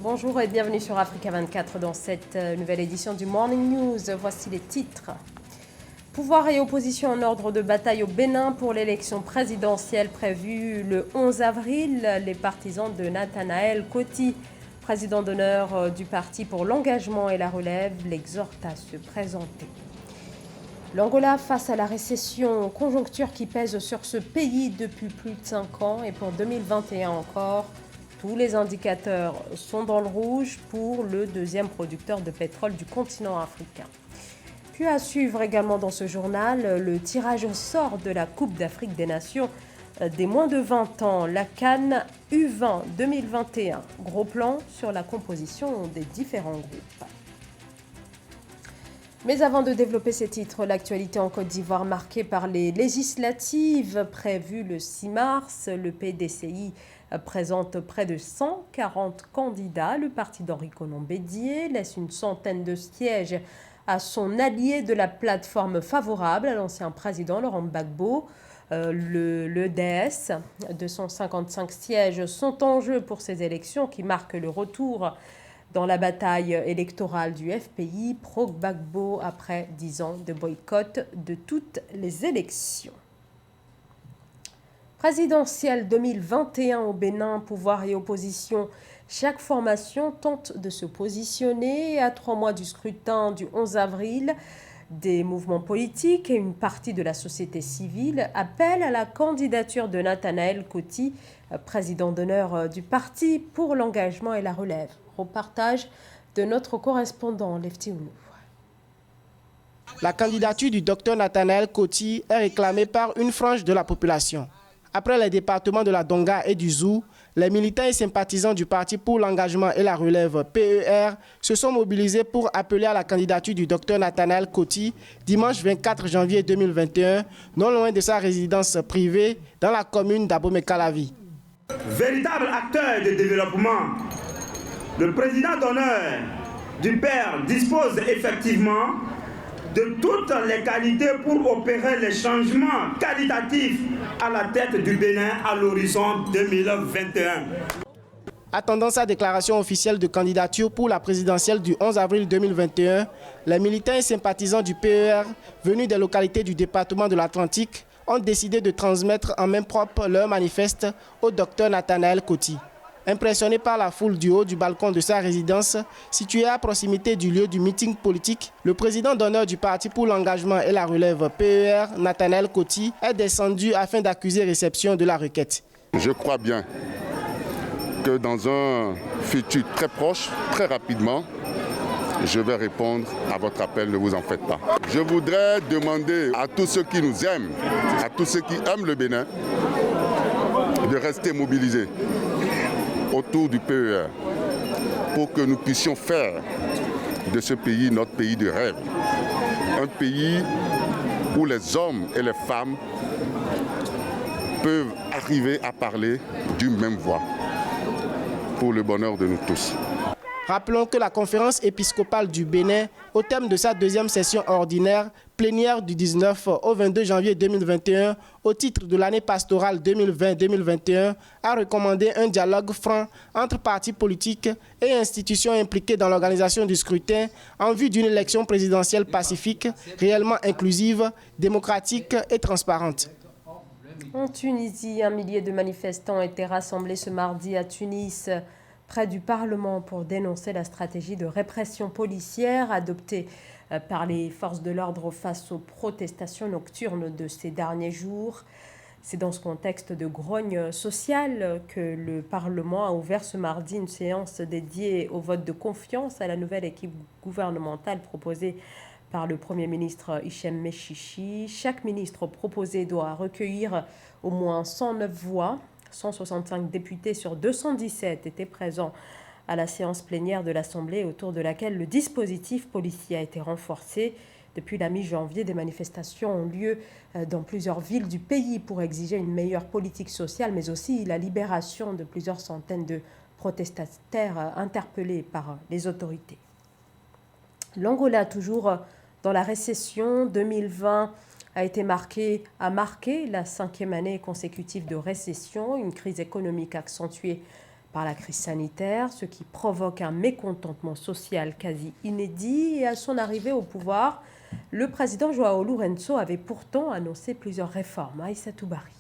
Bonjour et bienvenue sur Africa 24 dans cette nouvelle édition du Morning News. Voici les titres. Pouvoir et opposition en ordre de bataille au Bénin pour l'élection présidentielle prévue le 11 avril. Les partisans de Nathanaël Coty, président d'honneur du Parti pour l'engagement et la relève, l'exhortent à se présenter. L'Angola face à la récession, conjoncture qui pèse sur ce pays depuis plus de 5 ans et pour 2021 encore. Tous les indicateurs sont dans le rouge pour le deuxième producteur de pétrole du continent africain. Puis à suivre également dans ce journal le tirage au sort de la Coupe d'Afrique des Nations des moins de 20 ans, la CAN U20 2021. Gros plan sur la composition des différents groupes. Mais avant de développer ces titres, l'actualité en Côte d'Ivoire marquée par les législatives prévues le 6 mars, le PDCI présente près de 140 candidats. Le parti d'Henri Konan Bédié laisse une centaine de sièges à son allié de la plateforme favorable, à l'ancien président Laurent Gbagbo. Le DS, 255 sièges sont en jeu pour ces élections qui marquent le retour dans la bataille électorale du FPI pro-Gbagbo après 10 ans de boycott de toutes les élections. Présidentielle 2021 au Bénin, pouvoir et opposition. Chaque formation tente de se positionner à 3 mois du scrutin du 11 avril. Des mouvements politiques et une partie de la société civile appellent à la candidature de Nathanaël Coty, président d'honneur du Parti pour l'engagement et la relève. Reportage de notre correspondant Lefty Ounou. La candidature du docteur Nathanaël Coty est réclamée par une frange de la population. Après les départements de la Donga et du Zou, les militants et sympathisants du Parti pour l'engagement et la relève PER se sont mobilisés pour appeler à la candidature du docteur Nathanaël Coty dimanche 24 janvier 2021, non loin de sa résidence privée dans la commune d'Abomey-Calavi. Véritable acteur de développement, le président d'honneur du PER dispose effectivement de toutes les qualités pour opérer les changements qualitatifs à la tête du Bénin à l'horizon 2021. Attendant sa déclaration officielle de candidature pour la présidentielle du 11 avril 2021, les militants et sympathisants du PER venus des localités du département de l'Atlantique ont décidé de transmettre en main propre leur manifeste au docteur Nathanaël Coty. Impressionné par la foule du haut du balcon de sa résidence, située à proximité du lieu du meeting politique, le président d'honneur du Parti pour l'engagement et la relève PER, Nathanaël Coty, est descendu afin d'accuser réception de la requête. Je crois bien que dans un futur très proche, très rapidement, je vais répondre à votre appel, ne vous en faites pas. Je voudrais demander à tous ceux qui nous aiment, à tous ceux qui aiment le Bénin, de rester mobilisés autour du PER pour que nous puissions faire de ce pays notre pays de rêve. Un pays où les hommes et les femmes peuvent arriver à parler d'une même voix pour le bonheur de nous tous. Rappelons que la conférence épiscopale du Bénin, au thème de sa deuxième session ordinaire, plénière du 19 au 22 janvier 2021, au titre de l'année pastorale 2020-2021, a recommandé un dialogue franc entre partis politiques et institutions impliquées dans l'organisation du scrutin en vue d'une élection présidentielle pacifique, réellement inclusive, démocratique et transparente. En Tunisie, 1 millier de manifestants étaient rassemblés ce mardi à Tunis, près du Parlement pour dénoncer la stratégie de répression policière adoptée par les forces de l'ordre face aux protestations nocturnes de ces derniers jours. C'est dans ce contexte de grogne sociale que le Parlement a ouvert ce mardi une séance dédiée au vote de confiance à la nouvelle équipe gouvernementale proposée par le Premier ministre Hichem Mechichi. Chaque ministre proposé doit recueillir au moins 109 voix. 165 députés sur 217 étaient présents à la séance plénière de l'Assemblée autour de laquelle le dispositif policier a été renforcé. Depuis la mi-janvier, des manifestations ont lieu dans plusieurs villes du pays pour exiger une meilleure politique sociale, mais aussi la libération de plusieurs centaines de protestataires interpellés par les autorités. L'Angola, toujours dans la récession, 2020 a marqué la 5e année consécutive de récession, une crise économique accentuée par la crise sanitaire, ce qui provoque un mécontentement social quasi inédit. Et à son arrivée au pouvoir, le président João Lourenço avait pourtant annoncé plusieurs réformes. Aïssa Toubari.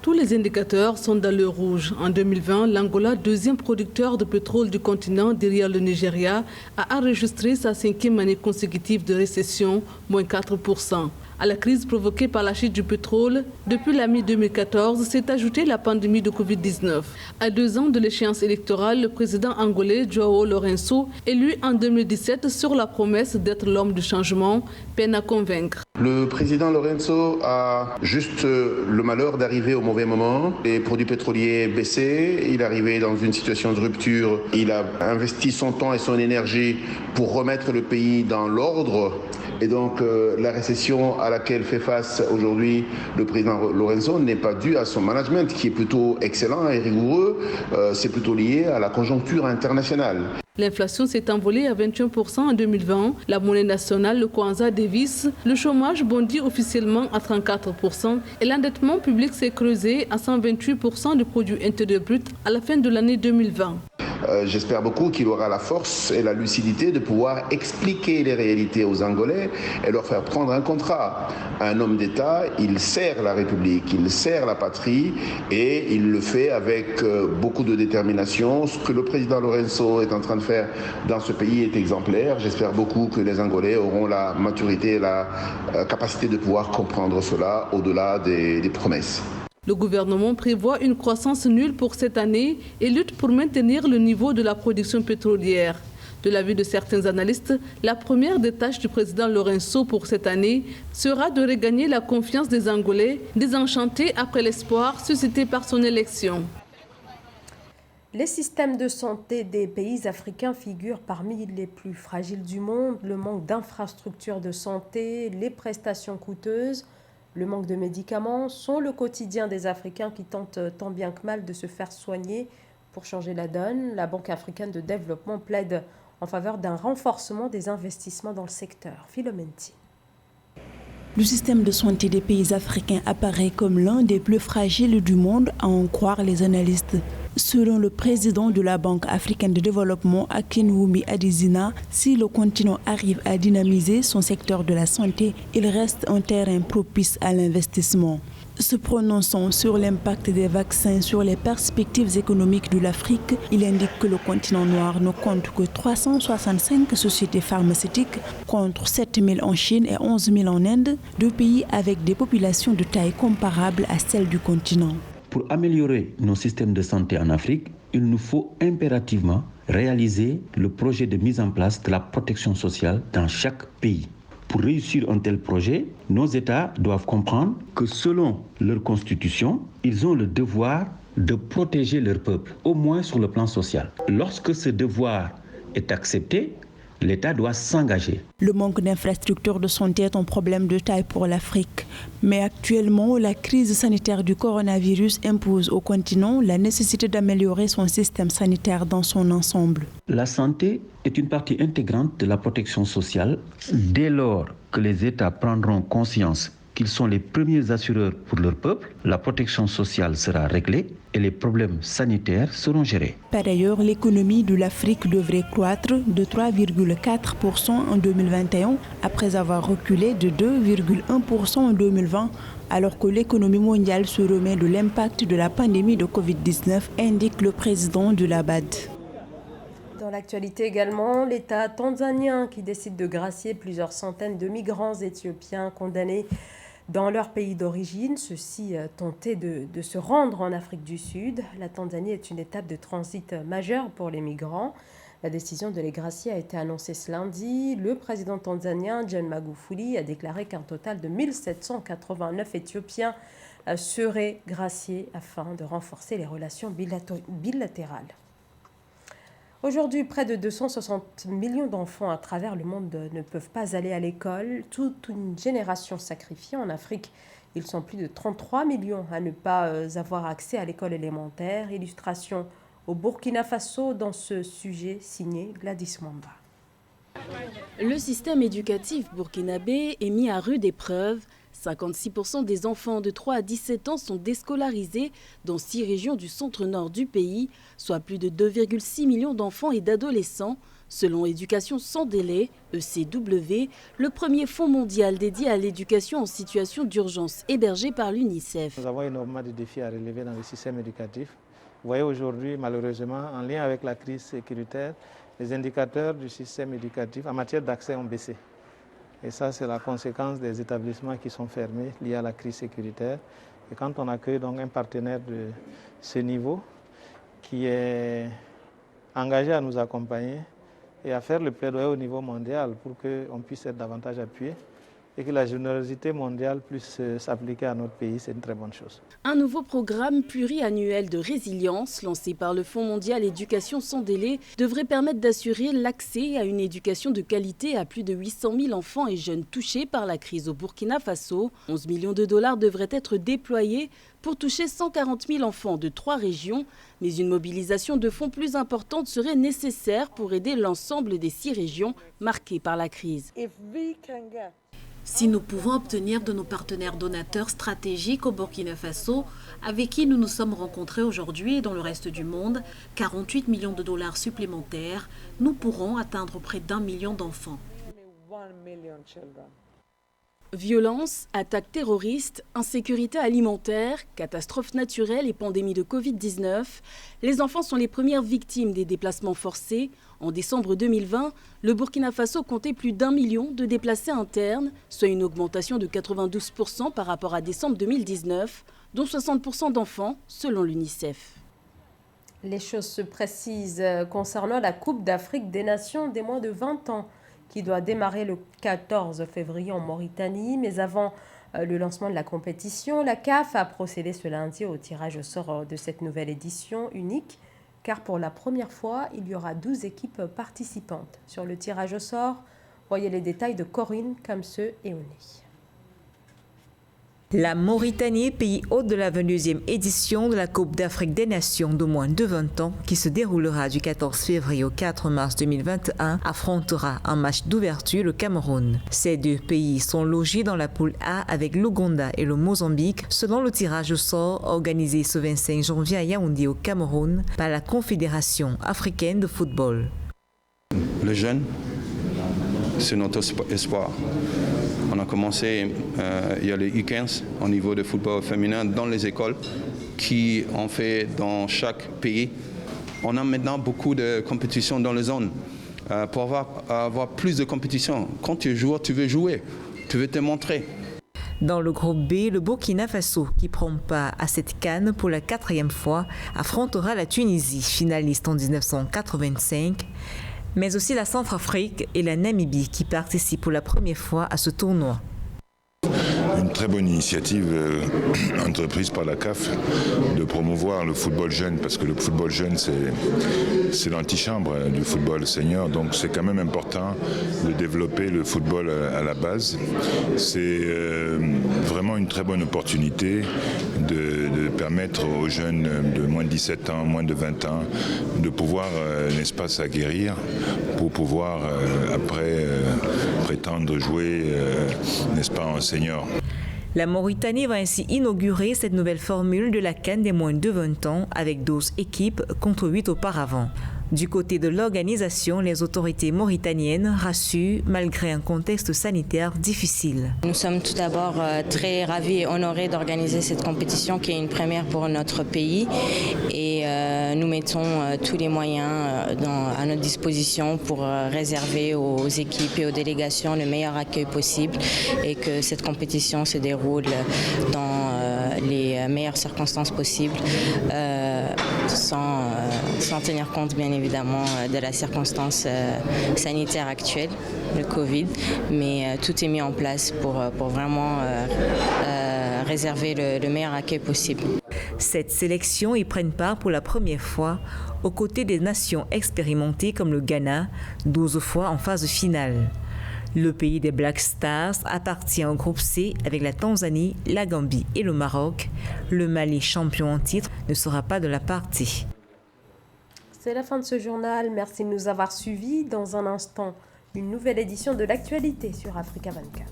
Tous les indicateurs sont dans le rouge. En 2020, l'Angola, deuxième producteur de pétrole du continent derrière le Nigeria, a enregistré sa 5e année consécutive de récession, moins 4%. À la crise provoquée par la chute du pétrole, depuis la mi-2014, s'est ajoutée la pandémie de Covid-19. À 2 ans de l'échéance électorale, le président angolais João Lourenço, élu en 2017 sur la promesse d'être l'homme du changement, peine à convaincre. Le président Lourenço a juste le malheur d'arriver au mauvais moment. Les produits pétroliers baissaient, il est arrivé dans une situation de rupture. Il a investi son temps et son énergie pour remettre le pays dans l'ordre. Et donc la récession à laquelle fait face aujourd'hui le président Lourenço n'est pas due à son management qui est plutôt excellent et rigoureux. C'est plutôt lié à la conjoncture internationale. L'inflation s'est envolée à 21% en 2020. La monnaie nationale, le Kwanza, dévisse. Le chômage bondit officiellement à 34% et l'endettement public s'est creusé à 128% du produit intérieur brut à la fin de l'année 2020. J'espère beaucoup qu'il aura la force et la lucidité de pouvoir expliquer les réalités aux Angolais et leur faire prendre un contrat. Un homme d'État, il sert la République, il sert la patrie et il le fait avec beaucoup de détermination. Ce que le président Lourenço est en train de faire dans ce pays est exemplaire. J'espère beaucoup que les Angolais auront la maturité et la capacité de pouvoir comprendre cela au-delà des promesses. Le gouvernement prévoit une croissance nulle pour cette année et lutte pour maintenir le niveau de la production pétrolière. De l'avis de certains analystes, la première des tâches du président Lourenço pour cette année sera de regagner la confiance des Angolais, désenchantés après l'espoir suscité par son élection. Les systèmes de santé des pays africains figurent parmi les plus fragiles du monde. Le manque d'infrastructures de santé, les prestations coûteuses, le manque de médicaments sont le quotidien des Africains qui tentent tant bien que mal de se faire soigner. Pour changer la donne, la Banque africaine de développement plaide en faveur d'un renforcement des investissements dans le secteur. Philomenti. Le système de santé des pays africains apparaît comme l'un des plus fragiles du monde, à en croire les analystes. Selon le président de la Banque africaine de développement, Akinwumi Adesina, si le continent arrive à dynamiser son secteur de la santé, il reste un terrain propice à l'investissement. Se prononçant sur l'impact des vaccins sur les perspectives économiques de l'Afrique, il indique que le continent noir ne compte que 365 sociétés pharmaceutiques contre 7 000 en Chine et 11 000 en Inde, 2 pays avec des populations de taille comparable à celle du continent. Pour améliorer nos systèmes de santé en Afrique, il nous faut impérativement réaliser le projet de mise en place de la protection sociale dans chaque pays. Pour réussir un tel projet, nos États doivent comprendre que selon leur constitution, ils ont le devoir de protéger leur peuple, au moins sur le plan social. Lorsque ce devoir est accepté, l'État doit s'engager. Le manque d'infrastructures de santé est un problème de taille pour l'Afrique. Mais actuellement, la crise sanitaire du coronavirus impose au continent la nécessité d'améliorer son système sanitaire dans son ensemble. La santé est une partie intégrante de la protection sociale. Dès lors que les États prendront conscience qu'ils sont les premiers assureurs pour leur peuple, la protection sociale sera réglée et les problèmes sanitaires seront gérés. Par ailleurs, l'économie de l'Afrique devrait croître de 3,4% en 2021 après avoir reculé de 2,1% en 2020, alors que l'économie mondiale se remet de l'impact de la pandémie de Covid-19, indique le président de la BAD. Dans l'actualité également, l'État tanzanien qui décide de gracier plusieurs centaines de migrants éthiopiens condamnés dans leur pays d'origine, ceux-ci tentaient de se rendre en Afrique du Sud. La Tanzanie est une étape de transit majeure pour les migrants. La décision de les gracier a été annoncée ce lundi. Le président tanzanien John Magufuli a déclaré qu'un total de 1789 Éthiopiens seraient graciés afin de renforcer les relations bilatérales. Aujourd'hui, près de 260 millions d'enfants à travers le monde ne peuvent pas aller à l'école. Toute une génération sacrifiée en Afrique. Ils sont plus de 33 millions à ne pas avoir accès à l'école élémentaire. Illustration au Burkina Faso dans ce sujet signé Gladys Mwamba. Le système éducatif burkinabé est mis à rude épreuve. 56% des enfants de 3 à 17 ans sont déscolarisés dans 6 régions du centre-nord du pays, soit plus de 2,6 millions d'enfants et d'adolescents, selon Éducation sans délai, ECW, le premier fonds mondial dédié à l'éducation en situation d'urgence hébergé par l'UNICEF. Nous avons énormément de défis à relever dans le système éducatif. Vous voyez aujourd'hui, malheureusement, en lien avec la crise sécuritaire, les indicateurs du système éducatif en matière d'accès ont baissé. Et ça, c'est la conséquence des établissements qui sont fermés liés à la crise sécuritaire. Et quand on accueille donc un partenaire de ce niveau qui est engagé à nous accompagner et à faire le plaidoyer au niveau mondial pour qu'on puisse être davantage appuyé et que la générosité mondiale puisse s'appliquer à notre pays, c'est une très bonne chose. Un nouveau programme pluriannuel de résilience lancé par le Fonds mondial Éducation sans délai devrait permettre d'assurer l'accès à une éducation de qualité à plus de 800 000 enfants et jeunes touchés par la crise au Burkina Faso. 11 millions de dollars devraient être déployés pour toucher 140 000 enfants de 3 régions, mais une mobilisation de fonds plus importante serait nécessaire pour aider l'ensemble des 6 régions marquées par la crise. Si nous pouvons obtenir de nos partenaires donateurs stratégiques au Burkina Faso, avec qui nous nous sommes rencontrés aujourd'hui et dans le reste du monde, 48 millions de dollars supplémentaires, nous pourrons atteindre près d'1 million d'enfants. Violence, attaques terroristes, insécurité alimentaire, catastrophes naturelles et pandémie de Covid-19, les enfants sont les premières victimes des déplacements forcés. En décembre 2020, le Burkina Faso comptait plus d'1 million de déplacés internes, soit une augmentation de 92% par rapport à décembre 2019, dont 60% d'enfants, selon l'UNICEF. Les choses se précisent concernant la Coupe d'Afrique des Nations des moins de 20 ans, qui doit démarrer le 14 février en Mauritanie. Mais avant le lancement de la compétition, la CAF a procédé ce lundi au tirage au sort de cette nouvelle édition unique, car pour la première fois, il y aura 12 équipes participantes. Sur le tirage au sort, voyez les détails de Corinne Kamseux et Oné. La Mauritanie, pays hôte de la 22e édition de la Coupe d'Afrique des Nations de moins de 20 ans, qui se déroulera du 14 février au 4 mars 2021, affrontera un match d'ouverture le Cameroun. Ces 2 pays sont logés dans la poule A avec l'Ouganda et le Mozambique, selon le tirage au sort organisé ce 25 janvier à Yaoundé au Cameroun par la Confédération africaine de football. Les jeunes, c'est notre espoir. On a commencé, il y a les U15 au niveau de football féminin dans les écoles qui ont fait dans chaque pays. On a maintenant beaucoup de compétitions dans les zones pour avoir plus de compétitions. Quand tu es joueur, tu veux jouer, tu veux te montrer. Dans le groupe B, le Burkina Faso, qui prend part à cette CAN pour la 4e fois, affrontera la Tunisie, finaliste en 1985. Mais aussi la Centrafrique et la Namibie qui participent pour la première fois à ce tournoi. Une très bonne initiative entreprise par la CAF de promouvoir le football jeune, parce que le football jeune c'est l'antichambre du football senior, donc c'est quand même important de développer le football à la base. C'est vraiment une très bonne opportunité de permettre aux jeunes de moins de 17 ans, moins de 20 ans, de pouvoir, n'est-ce pas, s'aguerrir pour pouvoir après prétendre jouer, n'est-ce pas, en senior. La Mauritanie va ainsi inaugurer cette nouvelle formule de la CAN des moins de 20 ans avec 12 équipes contre 8 auparavant. Du côté de l'organisation, les autorités mauritaniennes rassurent malgré un contexte sanitaire difficile. Nous sommes tout d'abord très ravis et honorés d'organiser cette compétition qui est une première pour notre pays et nous mettons tous les moyens à notre disposition pour réserver aux équipes et aux délégations le meilleur accueil possible et que cette compétition se déroule dans les meilleures circonstances possibles sans tenir compte bien évidemment de la circonstance sanitaire actuelle, le Covid, mais tout est mis en place pour vraiment réserver le meilleur accueil possible. Cette sélection y prennent part pour la première fois aux côtés des nations expérimentées comme le Ghana, 12 fois en phase finale. Le pays des Black Stars appartient au groupe C avec la Tanzanie, la Gambie et le Maroc. Le Mali, champion en titre, ne sera pas de la partie. C'est la fin de ce journal. Merci de nous avoir suivis. Dans un instant, une nouvelle édition de l'actualité sur Africa 24.